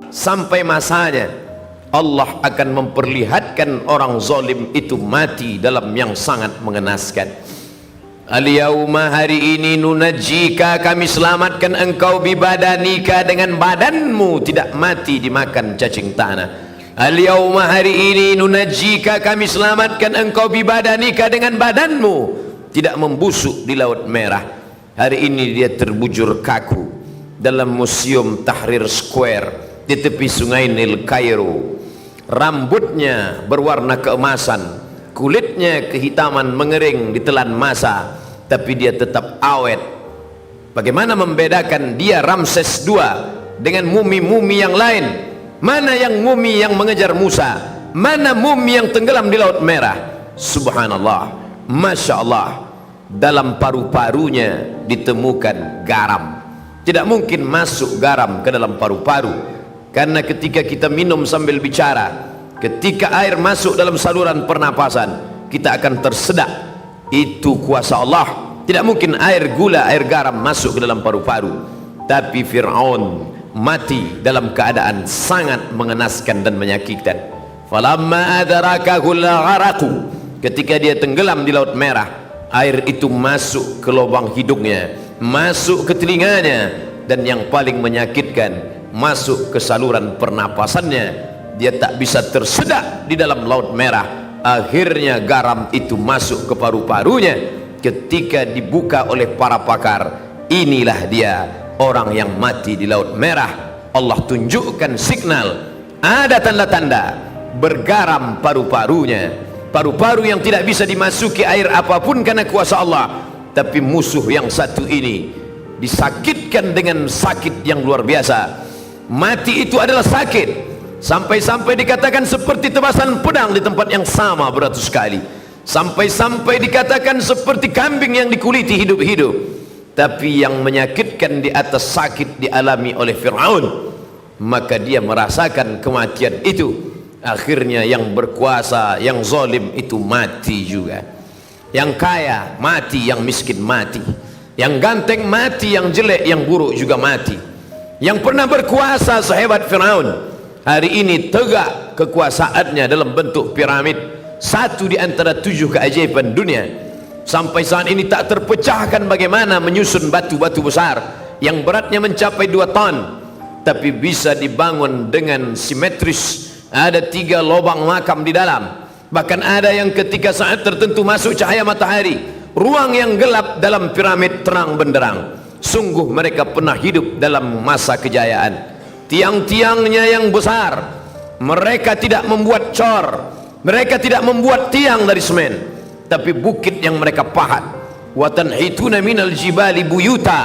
sampai masanya Allah akan memperlihatkan orang zalim itu mati dalam yang sangat mengenaskan. Al-yauma, hari ini, nunajjika, kami selamatkan engkau bibadanika, dengan badanmu tidak mati dimakan cacing tanah. Al-yauma, hari ini, nunajjika, kami selamatkan engkau bibadanika, dengan badanmu tidak membusuk di Laut Merah. Hari ini dia terbujur kaku dalam Museum Tahrir Square di tepi sungai Nil Kairo. Rambutnya berwarna keemasan, kulitnya kehitaman mengering ditelan masa, tapi dia tetap awet. Bagaimana membedakan dia Ramses II dengan mumi-mumi yang lain? Mana yang mumi yang mengejar Musa? Mana mumi yang tenggelam di Laut Merah? Subhanallah, Masya Allah, dalam paru-parunya ditemukan garam. Tidak mungkin masuk garam ke dalam paru-paru, karena ketika kita minum sambil bicara, ketika air masuk dalam saluran pernapasan, kita akan tersedak. Itu kuasa Allah. Tidak mungkin air gula, air garam masuk ke dalam paru-paru. Tapi Fir'aun mati dalam keadaan sangat mengenaskan dan menyakitkan. Falamma adrakahul gharaqu, ketika dia tenggelam di Laut Merah, air itu masuk ke lubang hidungnya, masuk ke telinganya, dan yang paling menyakitkan, masuk ke saluran pernapasannya. Dia tak bisa tersedak di dalam Laut Merah. Akhirnya garam itu masuk ke paru-parunya. Ketika dibuka oleh para pakar, inilah dia orang yang mati di Laut Merah. Allah tunjukkan signal, ada tanda-tanda bergaram paru-parunya, paru-paru yang tidak bisa dimasuki air apapun karena kuasa Allah. Tapi musuh yang satu ini disakitkan dengan sakit yang luar biasa. Mati itu adalah sakit, sampai-sampai dikatakan seperti tebasan pedang di tempat yang sama beratus kali, sampai-sampai dikatakan seperti kambing yang dikuliti hidup-hidup. Tapi yang menyakitkan di atas sakit dialami oleh Fir'aun, maka dia merasakan kematian itu. Akhirnya yang berkuasa, yang zalim itu mati juga. Yang kaya mati, yang miskin mati, yang ganteng mati, yang jelek, yang buruk juga mati. Yang pernah berkuasa sehebat Fir'aun, hari ini tegak kekuasaannya dalam bentuk piramid, satu di antara 7 keajaiban dunia. Sampai saat ini tak terpecahkan bagaimana menyusun batu-batu besar yang beratnya mencapai 2 ton, tapi bisa dibangun dengan simetris. Ada 3 lubang makam di dalam. Bahkan ada yang ketika saat tertentu masuk cahaya matahari, ruang yang gelap dalam piramid terang benderang. Sungguh mereka pernah hidup dalam masa kejayaan. Tiang-tiangnya yang besar, mereka tidak membuat cor, mereka tidak membuat tiang dari semen, tapi bukit yang mereka pahat. Wa tanhituna minal jibali buyuta,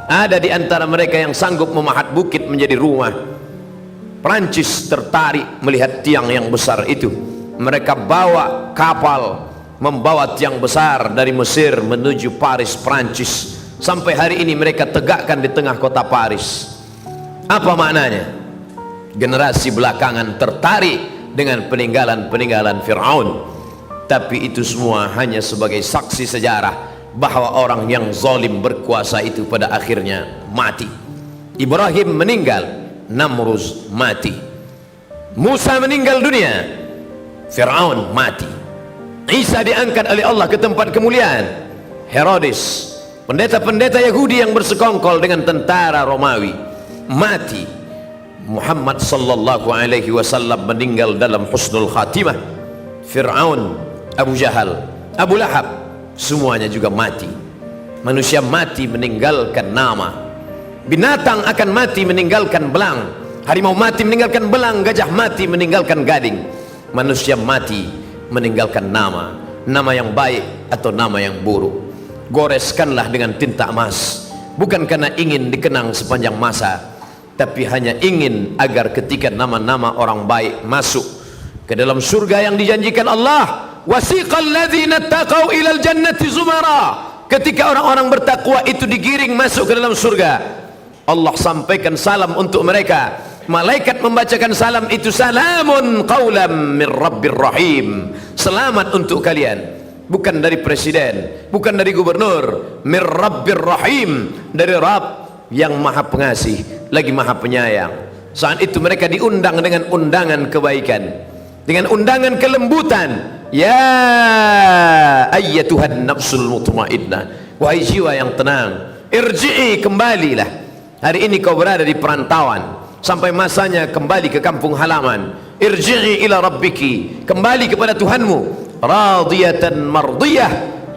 ada di antara mereka yang sanggup memahat bukit menjadi rumah. Prancis tertarik melihat tiang yang besar itu. Mereka bawa kapal membawa tiang besar dari Mesir menuju Paris, Prancis. Sampai hari ini mereka tegakkan di tengah kota Paris. Apa maknanya? Generasi belakangan tertarik dengan peninggalan-peninggalan Fir'aun, tapi itu semua hanya sebagai saksi sejarah bahwa orang yang zalim berkuasa itu pada akhirnya mati. Ibrahim meninggal, Namruz mati. Musa meninggal dunia, Fir'aun mati. Isa diangkat oleh Allah ke tempat kemuliaan. Herodes, pendeta-pendeta Yahudi yang bersekongkol dengan tentara Romawi, mati. Muhammad sallallahu alaihi wasallam meninggal dalam husnul khatimah. Fir'aun, Abu Jahal, Abu Lahab, semuanya juga mati. Manusia mati meninggalkan nama. Binatang akan mati meninggalkan belang. Harimau mati meninggalkan belang. Gajah mati meninggalkan gading. Manusia mati meninggalkan nama. Nama yang baik atau nama yang buruk. Goreskanlah dengan tinta emas, bukan karena ingin dikenang sepanjang masa, tapi hanya ingin agar ketika nama-nama orang baik masuk ke dalam surga yang dijanjikan Allah, wasiqal ladzina taqau ilal jannati zumara, ketika orang-orang bertakwa itu digiring masuk ke dalam surga, Allah sampaikan salam untuk mereka. Malaikat membacakan salam itu, salamun qaulam mir rabbir rahim, selamat untuk kalian, bukan dari presiden, bukan dari gubernur, mir rabbir rahim, dari Rabb yang maha pengasih lagi maha penyayang. Saat itu mereka diundang dengan undangan kebaikan, dengan undangan kelembutan. Ya ayyatuhan nafsul mutmainnah, wahai jiwa yang tenang, irji'i, kembalilah. Hari ini kau berada di perantauan, sampai masanya kembali ke kampung halaman. Irji'i ila rabbiki, kembali kepada Tuhanmu. Radiyatan mardiyah,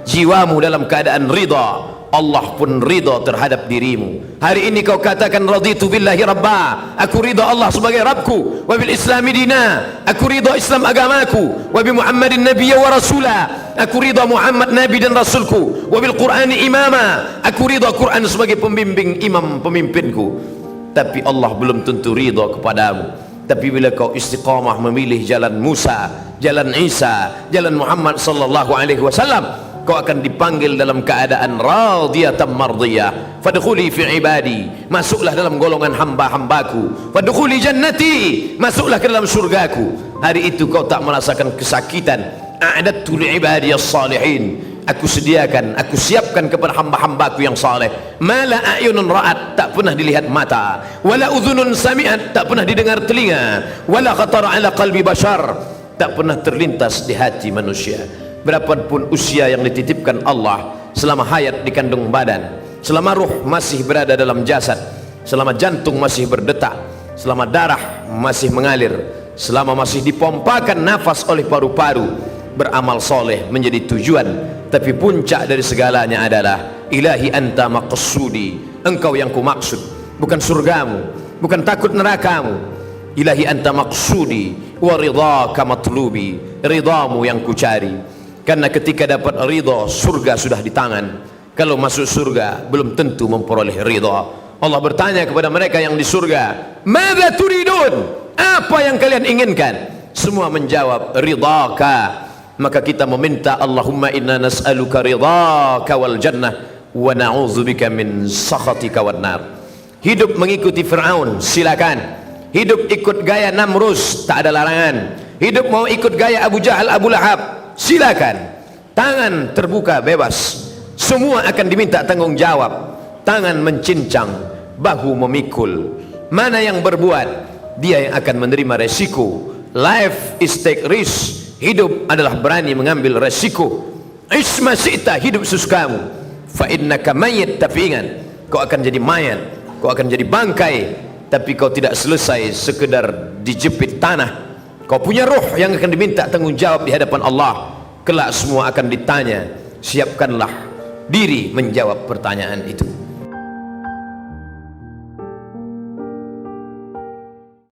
jiwamu dalam keadaan ridha, Allah pun ridha terhadap dirimu. Hari ini kau katakan raditu billahi rabba, aku ridha Allah sebagai Rabbku, wa bil islami dina, aku ridha Islam agamaku, wa bi Muhammadin nabiyya wa rasula, aku ridha Muhammad nabi dan rasulku, wa bil Qur'ani imama, aku ridha Quran sebagai pembimbing imam pemimpinku. Tapi Allah belum tentu ridha kepadamu. Tapi bila kau istiqamah memilih jalan Musa, jalan Isa, jalan Muhammad sallallahu alaihi wasallam, kau akan dipanggil dalam keadaan radiyatan mardiyah. Fadkhuli fi ibadi, masuklah dalam golongan hamba-hambaku. Fadkhuli jannati, masuklah ke dalam surgaku. Hari itu kau tak merasakan kesakitan. A'dadtu li ibadiyas salihin, aku sediakan, aku siapkan kepada hamba-hambaku yang saleh. Mala a'yunun ra'at, tak pernah dilihat mata. Wala udhunun sami'at, tak pernah didengar telinga. Wala khatara ala qalbi bashar, tak pernah terlintas di hati manusia. Berapapun usia yang dititipkan Allah, selama hayat di kandung badan, selama ruh masih berada dalam jasad, selama jantung masih berdetak, selama darah masih mengalir, selama masih dipompakan nafas oleh paru-paru, beramal soleh menjadi tujuan. Tapi puncak dari segalanya adalah ilahi anta maqsudi, engkau yang ku maksud, bukan surgamu, bukan takut nerakamu. Ilahi anta maqsudi wa ridhaka matlubi, ridhamu yang ku cari. Karena ketika dapat ridha, surga sudah di tangan. Kalau masuk surga belum tentu memperoleh ridha. Allah bertanya kepada mereka yang di surga, "Madza turidun?" Apa yang kalian inginkan? Semua menjawab ridhaka. Maka kita meminta, Allahumma inna nas'aluka ridhaka wal jannah wa na'udzubika min sakhatika wan nar. Hidup mengikuti Fir'aun, silakan. Hidup ikut gaya Namrus, tak ada larangan. Hidup mau ikut gaya Abu Jahal, Abu Lahab, silakan. Tangan terbuka bebas. Semua akan diminta tanggung jawab. Tangan mencincang, bahu memikul. Mana yang berbuat, dia yang akan menerima resiko. Life is take risk. Hidup adalah berani mengambil resiko. Isma syi'ta, hidup sesukamu. Fa innaka mayyit, tapi ingat, kau akan jadi mayat, kau akan jadi bangkai. Tapi kau tidak selesai sekedar dijepit tanah. Kau punya ruh yang akan diminta tanggung jawab di hadapan Allah. Kelak semua akan ditanya. Siapkanlah diri menjawab pertanyaan itu.